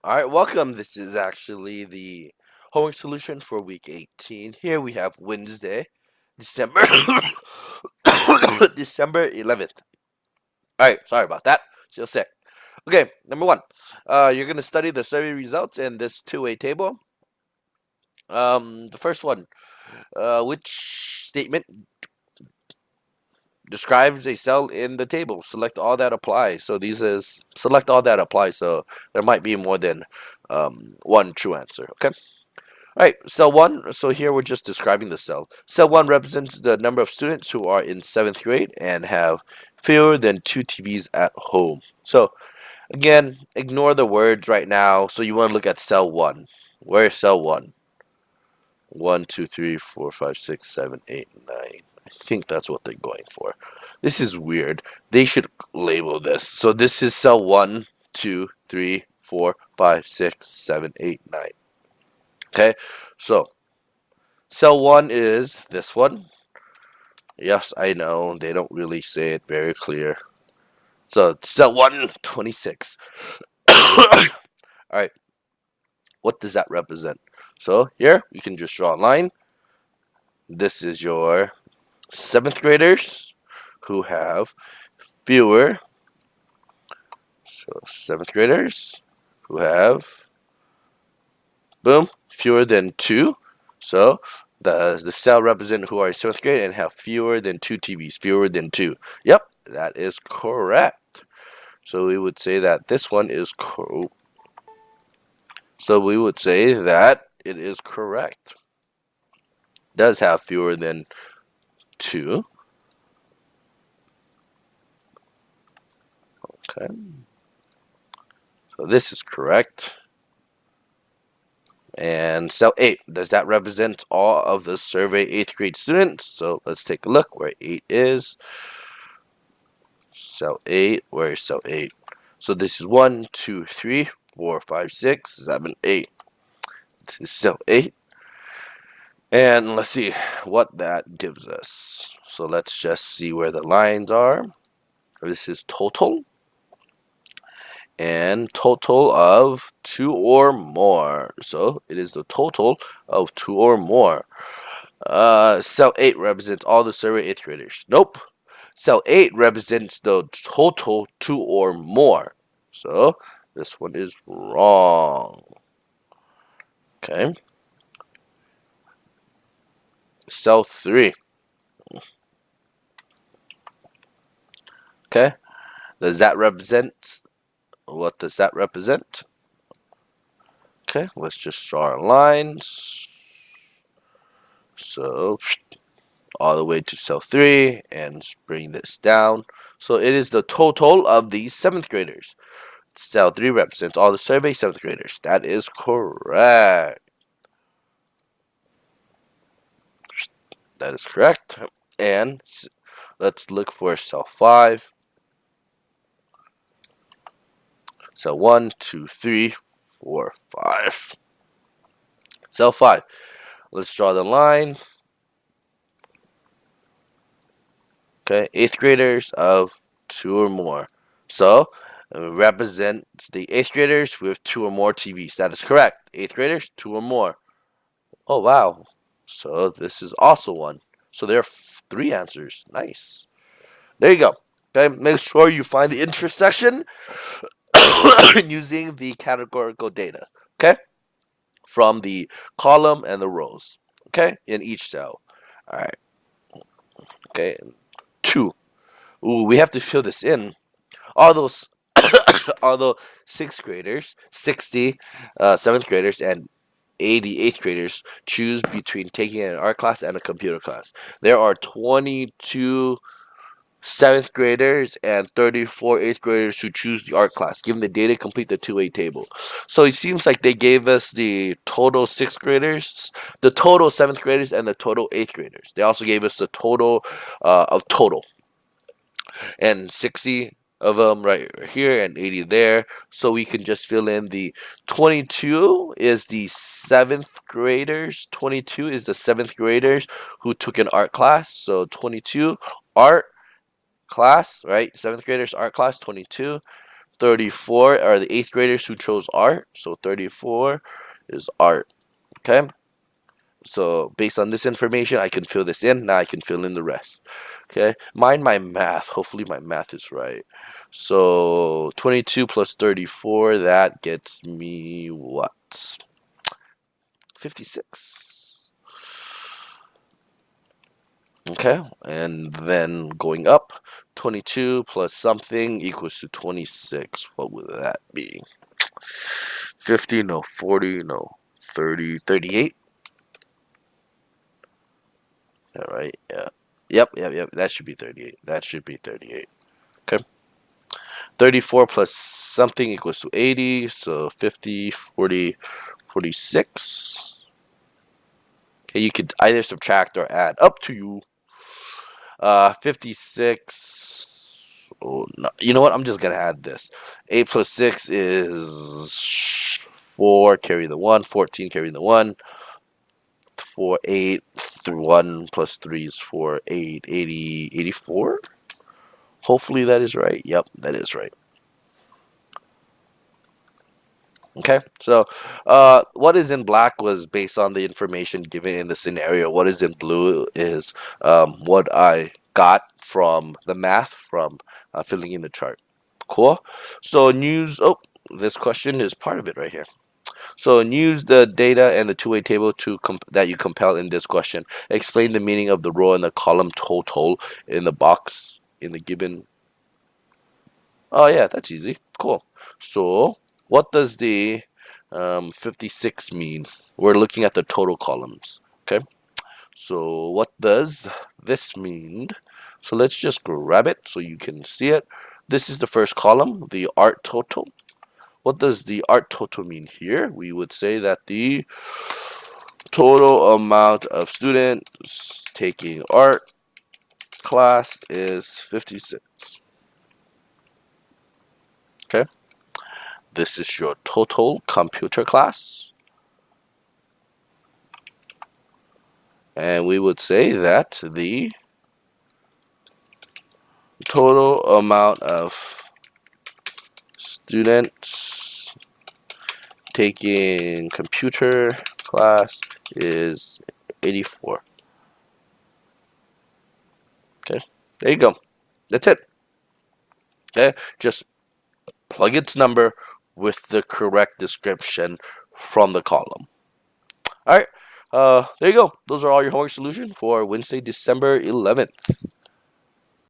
All right, welcome. This is actually the homework solution for week 18. Here we have Wednesday, December December 11th. All right, sorry about that. Still sick. Okay, number one. You're gonna study the survey results in this two-way table. The first one. Which statement describes a cell in the table? Select all that apply. So these is select all that apply. So there might be more than one true answer. Okay. All right, cell one. So here we're just describing the cell. Cell one represents the number of students who are in seventh grade and have fewer than two TVs at home. So again, ignore the words right now. So you want to look at cell one. Where is cell one? 1, 2, 3, 4, 5, 6, 7, 8, 9. I think that's what they're going for. This is weird. They should label this. So this is cell 1, 2, 3, 4, 5, 6, 7, 8, 9. Okay, so cell 1 is this one. Yes, I know. They don't really say it very clear. So cell 1, 26. Alright, what does that represent? So here, you can just draw a line. This is your seventh graders who have fewer. So seventh graders who have, boom, fewer than two. So the cell represent who are seventh grade and have fewer than two TVs, fewer than two. Yep, that is correct. So we would say that this one is so we would say that it is correct. Does have fewer than two. Okay. So this is correct. And cell 8, does that represent all of the survey 8th grade students? So let's take a look where 8 is. Cell 8, where is cell 8? So this is 1, 2, 3, 4, 5, 6, 7, 8. This is cell 8. And let's see what that gives us. So let's just see where the lines are. This is total. And total of 2 or more. So it is the total of 2 or more. Cell 8 represents all the survey 8th graders. Nope. Cell 8 represents the total 2 or more. So this one is wrong. Okay. Cell 3. Okay. Does that represent? What does that represent? Okay. Let's just draw our lines. So all the way to cell 3 and bring this down. So it is the total of these 7th graders. Cell 3 represents all the survey 7th graders. That is correct. That is correct. And let's look for cell 5. Cell 1, 2, 3, 4, 5. Cell 5. Let's draw the line. Okay, 8th graders of 2 or more. So represents the 8th graders with 2 or more TVs. That is correct. 8th graders, 2 or more. Oh, wow. So this is also one. So there are 3 answers. Nice. There you go. Okay, make sure you find the intersection using the categorical data. Okay, from the column and the rows. Okay, in each cell. All right. Okay, 2. Ooh, we have to fill this in. All those, although 6th graders, 60 7th graders, and 80 8th graders choose between taking an art class and a computer class. There are 22 7th graders and 34 8th graders who choose the art class. Given the data, complete the two-way table. So it seems like they gave us the total 6th graders, the total 7th graders, and the total 8th graders. They also gave us the total of total. And 60 of them right here and 80 there. So we can just fill in the 22 is the 7th graders. 22 is the 7th graders who took an art class. So 22 art class, right? 7th graders art class 22. 34 are the 8th graders who chose art. So 34 is art. Okay. So based on this information, I can fill this in. Now I can fill in the rest. Okay. Mind my math. Hopefully my math is right. So 22 plus 34, that gets me what? 56. Okay. And then going up, 22 plus something equals to 26. What would that be? 50, no. 40, no. 30, 38. All right. Yeah. Yep. That should be 38. That should be 38. Okay. 34 plus something equals to 80. So 50, 40, 46. Okay, you could either subtract or add. Up to you. 56. Oh, no. You know what? I'm just going to add this. 8 plus 6 is 4. Carry the 1. 14. Carry the 1. 4, 8. Through 1 plus 3 is 4. 8, 80, 84. Hopefully that is right. Yep, that is right. Okay, so what is in black was based on the information given in the scenario. What is in blue is what I got from the math from filling in the chart. Cool. So news. Oh, this question is part of it right here. So use the data and the two-way table that you compile in this question. Explain the meaning of the row and the column total in the box in the given. Oh yeah, that's easy. Cool. So what does the 56 mean? We're looking at the total columns. Okay. So what does this mean? So let's just grab it so you can see it. This is the first column, the art total. What does the art total mean here? We would say that the total amount of students taking art class is 56. Okay. This is your total computer class. And we would say that the total amount of students taking computer class is 84. Okay, there you go. That's it. Okay, just plug its number with the correct description from the column. All right, there you go. Those are all your homework solutions for Wednesday, December 11th.